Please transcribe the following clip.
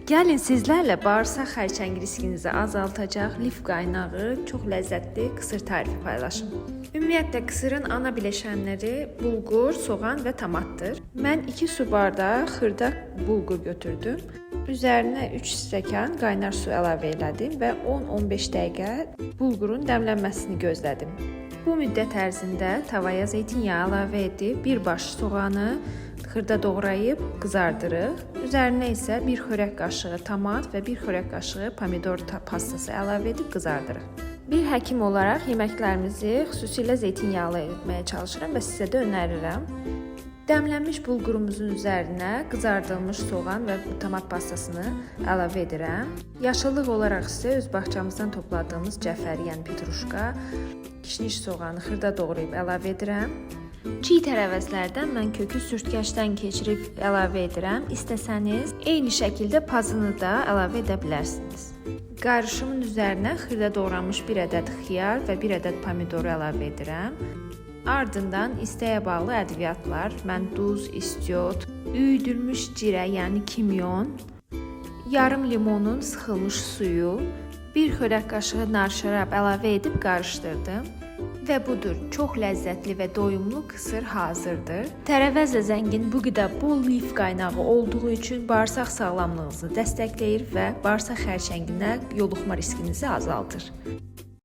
Gəlin sizlərlə bağırsaq xərçəngi riskinizi azaltacaq lif qaynağı, çox ləzzətli qısır tarifi paylaşım. Ümumiyyətlə qısırın ana biləşənləri bulgur, soğan və tomatdır. Mən 2 su bardağı xırda bulgur götürdüm. Üzərinə 3 stəkan qaynar su əlavə elədim və 10-15 dəqiqə bulgurun dəmlənməsini gözlədim. Bu müddət ərzində tavaya zeytinyağı əlavə edib bir baş soğanı xırda doğrayıb qızardırıq. Üzərinə isə 1 xörək qaşığı tomat və 1 xörək qaşığı pomidor pastası əlavə edib qızardırıq. Bir həkim olaraq yeməklərimizi xüsusilə zeytinyağlı etməyə çalışıram və sizə də önərirəm. Dəmlənmiş bulgurumuzun üzərinə qızardılmış soğan və tomat pastasını əlavə edirəm. Yaşıllıq olaraq isə öz bağçamızdan topladığımız cəfər, yəni petruşka, kişniş soğanı xırda doğrayıb əlavə edirəm. Çiy tərəvəzlərdən mən kökü sürtkəcdən keçirib əlavə edirəm. İstəsəniz eyni şəkildə pazını da əlavə edə bilərsiniz. Qarışımın üzərinə xırda doğranmış 1 ədəd xiyar və 1 ədəd pomidoru əlavə edirəm. Ardından isteğe bağlı ədviyyatlar, mən duz, istiot, üyüdülmüş cirə, yəni kimyon, yarım limonun sıxılmış suyu, 1 xörək qaşığı nar şərab əlavə edib qarışdırdım. Və budur, çox ləzzətli və doyumlu qısır hazırdır. Tərəvəzlə zəngin bu qida bol lif qaynağı olduğu üçün bağırsaq sağlamlığınızı dəstəkləyir və bağırsaq xərçənginə yoluxma riskinizi azaldır.